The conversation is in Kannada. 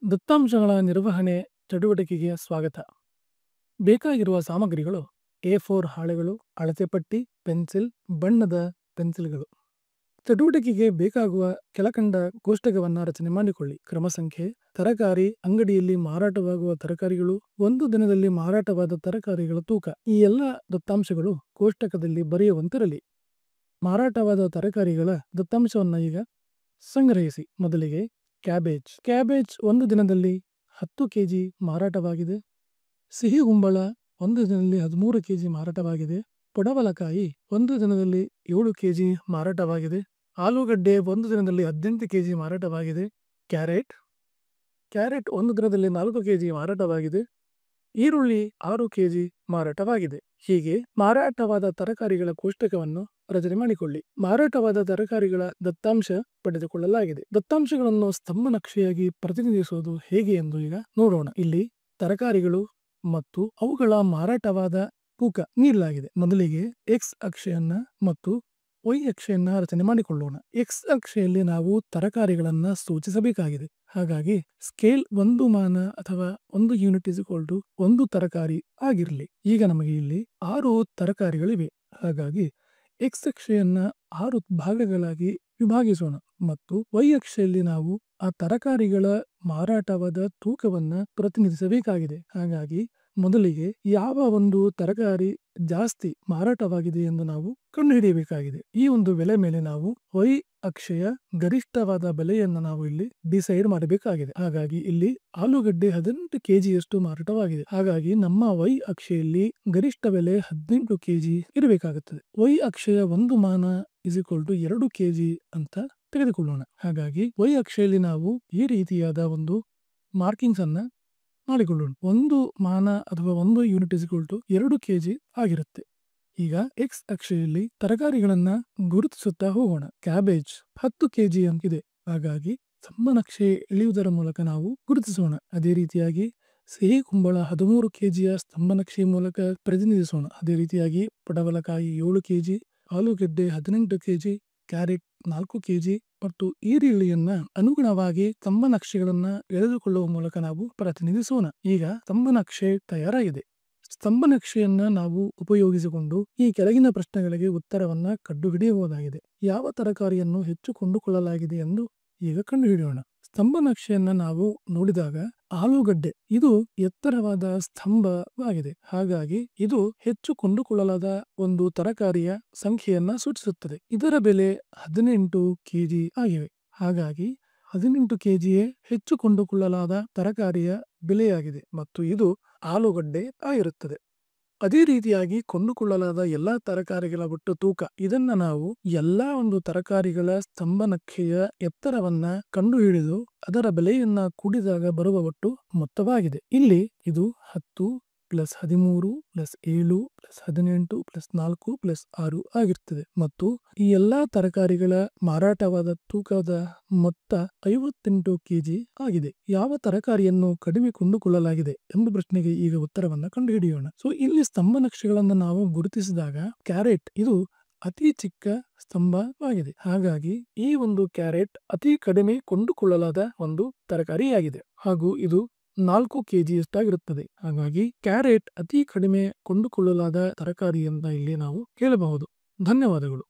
ದತ್ತಾಂಶಗಳ ನಿರ್ವಹಣೆ ಚಟುವಟಿಕೆಗೆ ಸ್ವಾಗತ. ಬೇಕಾಗಿರುವ ಸಾಮಗ್ರಿಗಳು A4 ಹಾಳೆಗಳು, ಅಳತೆ ಪಟ್ಟಿ, ಪೆನ್ಸಿಲ್, ಬಣ್ಣದ ಪೆನ್ಸಿಲ್ಗಳು. ಚಟುವಟಿಕೆಗೆ ಬೇಕಾಗುವ ಕೆಳಕಂಡ ಕೋಷ್ಟಕವನ್ನು ರಚನೆ ಮಾಡಿಕೊಳ್ಳಿ. ಕ್ರಮ ಸಂಖ್ಯೆ, ತರಕಾರಿ ಅಂಗಡಿಯಲ್ಲಿ ಮಾರಾಟವಾಗುವ ತರಕಾರಿಗಳು, ಒಂದು ದಿನದಲ್ಲಿ ಮಾರಾಟವಾದ ತರಕಾರಿಗಳ ತೂಕ. ಈ ಎಲ್ಲ ದತ್ತಾಂಶಗಳು ಕೋಷ್ಟಕದಲ್ಲಿ ಬರೆಯುವಂತಿರಲಿ. ಮಾರಾಟವಾದ ತರಕಾರಿಗಳ ದತ್ತಾಂಶವನ್ನು ಈಗ ಸಂಗ್ರಹಿಸಿ. ಮೊದಲಿಗೆ ಕ್ಯಾಬೇಜ್ ಒಂದು ದಿನದಲ್ಲಿ 10 ಕೆಜಿ ಮಾರಾಟವಾಗಿದೆ. ಸಿಹಿ ಗುಂಬಳ ಒಂದು ದಿನದಲ್ಲಿ 13 ಕೆಜಿ ಮಾರಾಟವಾಗಿದೆ. ಪಡವಲಕಾಯಿ ಒಂದು ದಿನದಲ್ಲಿ 7 ಕೆಜಿ ಮಾರಾಟವಾಗಿದೆ. ಆಲೂಗಡ್ಡೆ ಒಂದು ದಿನದಲ್ಲಿ 18 ಕೆಜಿ ಮಾರಾಟವಾಗಿದೆ. ಕ್ಯಾರೆಟ್ ಒಂದು ದಿನದಲ್ಲಿ 4 ಕೆಜಿ ಮಾರಾಟವಾಗಿದೆ. ಈರುಳ್ಳಿ 6 ಕೆಜಿ ಮಾರಾಟವಾಗಿದೆ. ಹೀಗೆ ಮಾರಾಟವಾದ ತರಕಾರಿಗಳ ಕೋಷ್ಟಕವನ್ನು ರಚನೆ ಮಾಡಿಕೊಳ್ಳಿ. ಮಾರಾಟವಾದ ತರಕಾರಿಗಳ ದತ್ತಾಂಶ ಪಡೆದುಕೊಳ್ಳಲಾಗಿದೆ. ದತ್ತಾಂಶಗಳನ್ನು ಸ್ತಂಭ ನಕ್ಷೆಯಾಗಿ ಪ್ರತಿನಿಧಿಸುವುದು ಹೇಗೆ ಎಂದು ಈಗ ನೋಡೋಣ. ಇಲ್ಲಿ ತರಕಾರಿಗಳು ಮತ್ತು ಅವುಗಳ ಮಾರಾಟವಾದ ತೂಕ ನೀಡಲಾಗಿದೆ. ಮೊದಲಿಗೆ X ಅಕ್ಷೆಯನ್ನ ಮತ್ತು Y ಅಕ್ಷೆಯನ್ನ ರಚನೆ ಮಾಡಿಕೊಳ್ಳೋಣ. X ಅಕ್ಷೆಯಲ್ಲಿ ನಾವು ತರಕಾರಿಗಳನ್ನ ಸೂಚಿಸಬೇಕಾಗಿದೆ. ಹಾಗಾಗಿ ಸ್ಕೇಲ್ 1 ಮಾನ ಅಥವಾ 1 ಯೂನಿಟ್ = 1 ತರಕಾರಿ ಆಗಿರಲಿ. ಈಗ ನಮಗೆ ಇಲ್ಲಿ 6 ತರಕಾರಿಗಳಿವೆ. ಹಾಗಾಗಿ X ಅಕ್ಷೆಯನ್ನ 6 ಭಾಗಗಳಾಗಿ ವಿಭಾಗಿಸೋಣ ಮತ್ತು Y ಅಕ್ಷೆಯಲ್ಲಿ ನಾವು ಆ ತರಕಾರಿಗಳ ಮಾರಾಟವಾದ ತೂಕವನ್ನ ಪ್ರತಿನಿಧಿಸಬೇಕಾಗಿದೆ. ಹಾಗಾಗಿ ಮೊದಲಿಗೆ ಯಾವ ಒಂದು ತರಕಾರಿ ಜಾಸ್ತಿ ಮಾರಾಟವಾಗಿದೆ ಎಂದು ನಾವು ಕಂಡುಹಿಡಿಯಬೇಕಾಗಿದೆ. ಈ ಒಂದು ಬೆಲೆ ಮೇಲೆ ನಾವು Y ಅಕ್ಷೆಯ ಗರಿಷ್ಠವಾದ ಬೆಲೆಯನ್ನು ನಾವು ಇಲ್ಲಿ ಡಿಸೈಡ್ ಮಾಡಬೇಕಾಗಿದೆ. ಹಾಗಾಗಿ ಇಲ್ಲಿ ಆಲೂಗಡ್ಡೆ 18 ಕೆಜಿಯಷ್ಟು ಮಾರಾಟವಾಗಿದೆ. ಹಾಗಾಗಿ ನಮ್ಮ Y ಅಕ್ಷೆಯಲ್ಲಿ ಗರಿಷ್ಠ ಬೆಲೆ 18 ಕೆಜಿ ಇರಬೇಕಾಗುತ್ತದೆ. Y ಅಕ್ಷೆಯ 1 ಮಾನ = 2 ಕೆಜಿ ಅಂತ ತೆಗೆದುಕೊಳ್ಳೋಣ. ಹಾಗಾಗಿ Y ಅಕ್ಷೆಯಲ್ಲಿ ನಾವು ಈ ರೀತಿಯಾದ ಒಂದು ಮಾರ್ಕಿಂಗ್ಸ್ ಅನ್ನ ಮಾಡಿಕೊಳ್ಳೋಣ. 1 ಮಾನ ಅಥವಾ 1 ಯೂನಿಟ್ = 2 ಕೆಜಿ ಆಗಿರುತ್ತೆ. ಈಗ X ಅಕ್ಷೆಯಲ್ಲಿ ತರಕಾರಿಗಳನ್ನ ಗುರುತಿಸುತ್ತಾ ಹೋಗೋಣ. ಕ್ಯಾಬೇಜ್ 10 ಕೆಜಿ ಅಂತಿದೆ. ಹಾಗಾಗಿ ಸ್ತಂಭ ನಕ್ಷೆ ಎಳೆಯುವುದರ ಮೂಲಕ ನಾವು ಗುರುತಿಸೋಣ. ಅದೇ ರೀತಿಯಾಗಿ ಸಿಹಿ ಕುಂಬಳ 13 ಕೆಜಿಯ ಸ್ತಂಭ ನಕ್ಷೆ ಮೂಲಕ ಪ್ರತಿನಿಧಿಸೋಣ. ಅದೇ ರೀತಿಯಾಗಿ ಪಡವಲಕಾಯಿ 7 ಕೆಜಿ, ಆಲೂಗಡ್ಡೆ 18 ಕೆಜಿ, ಕ್ಯಾರೆಟ್ 4 ಕೆಜಿ ಮತ್ತು ಈರುಳ್ಳಿಯನ್ನ ಅನುಗುಣವಾಗಿ ಸ್ತಂಭ ನಕ್ಷೆಗಳನ್ನ ಎಳೆದುಕೊಳ್ಳುವ ಮೂಲಕ ನಾವು ಪ್ರತಿನಿಧಿಸೋಣ. ಈಗ ಸ್ತಂಭ ನಕ್ಷೆ ತಯಾರಾಗಿದೆ. ಸ್ತಂಭ ನಕ್ಷೆಯನ್ನ ನಾವು ಉಪಯೋಗಿಸಿಕೊಂಡು ಈ ಕೆಳಗಿನ ಪ್ರಶ್ನೆಗಳಿಗೆ ಉತ್ತರವನ್ನ ಕಂಡುಹಿಡಿಯಬಹುದಾಗಿದೆ. ಯಾವ ತರಕಾರಿಯನ್ನು ಹೆಚ್ಚು ಕೊಂಡುಕೊಳ್ಳಲಾಗಿದೆ ಎಂದು ಈಗ ಕಂಡುಹಿಡಿಯೋಣ. ಸ್ತಂಭ ನಕ್ಷೆಯನ್ನ ನಾವು ನೋಡಿದಾಗ ಆಲೂಗಡ್ಡೆ ಇದು ಎತ್ತರವಾದ ಸ್ತಂಭವಾಗಿದೆ. ಹಾಗಾಗಿ ಇದು ಹೆಚ್ಚು ಕೊಂಡುಕೊಳ್ಳಲಾದ ಒಂದು ತರಕಾರಿಯ ಸಂಖ್ಯೆಯನ್ನ ಸೂಚಿಸುತ್ತದೆ. ಇದರ ಬೆಲೆ 18 ಕೆಜಿ ಆಗಿವೆ. ಹಾಗಾಗಿ 18 ಕೆಜಿಯೇ ಹೆಚ್ಚು ಕೊಂಡುಕೊಳ್ಳಲಾದ ತರಕಾರಿಯ ಬೆಲೆಯಾಗಿದೆ ಮತ್ತು ಇದು ಆಲೂಗಡ್ಡೆ ಆಗಿರುತ್ತದೆ. ಅದೇ ರೀತಿಯಾಗಿ ಕೊಂಡುಕೊಳ್ಳಲಾದ ಎಲ್ಲಾ ತರಕಾರಿಗಳ ಒಟ್ಟು ತೂಕ, ಇದನ್ನ ನಾವು ಎಲ್ಲಾ ಒಂದು ತರಕಾರಿಗಳ ಸ್ತಂಭ ನಕ್ಷೆಯ ಎತ್ತರವನ್ನ ಕಂಡುಹಿಡಿದು ಅದರ ಬೆಲೆಯನ್ನ ಕೂಡಿದಾಗ ಬರುವ ಒಟ್ಟು ಮೊತ್ತವಾಗಿದೆ. ಇಲ್ಲಿ ಇದು 10 + 13 + 7 + 18 + 4 + 6 ಆಗಿರ್ತದೆ ಮತ್ತು ಈ ಎಲ್ಲಾ ತರಕಾರಿಗಳ ಮಾರಾಟವಾದ ತೂಕದ ಮೊತ್ತ 58 ಕೆಜಿ ಆಗಿದೆ. ಯಾವ ತರಕಾರಿಯನ್ನು ಕಡಿಮೆ ಕೊಂಡುಕೊಳ್ಳಲಾಗಿದೆ ಎಂಬ ಪ್ರಶ್ನೆಗೆ ಈಗ ಉತ್ತರವನ್ನ ಕಂಡುಹಿಡಿಯೋಣ. ಸೊ ಇಲ್ಲಿ ಸ್ತಂಭ ನಕ್ಷೆಗಳನ್ನು ನಾವು ಗುರುತಿಸಿದಾಗ ಕ್ಯಾರೆಟ್ ಇದು ಅತಿ ಚಿಕ್ಕ ಸ್ತಂಭವಾಗಿದೆ. ಹಾಗಾಗಿ ಈ ಒಂದು ಕ್ಯಾರೆಟ್ ಅತಿ ಕಡಿಮೆ ಕೊಂಡುಕೊಳ್ಳಲಾದ ಒಂದು ತರಕಾರಿಯಾಗಿದೆ ಹಾಗೂ ಇದು 4 ಕೆಜಿಯಷ್ಟಾಗಿರುತ್ತದೆ. ಹಾಗಾಗಿ ಕ್ಯಾರೆಟ್ ಅತಿ ಕಡಿಮೆ ಕೊಂಡುಕೊಳ್ಳಲಾದ ತರಕಾರಿ ಅಂತ ಇಲ್ಲಿ ನಾವು ಹೇಳಬಹುದು. ಧನ್ಯವಾದಗಳು.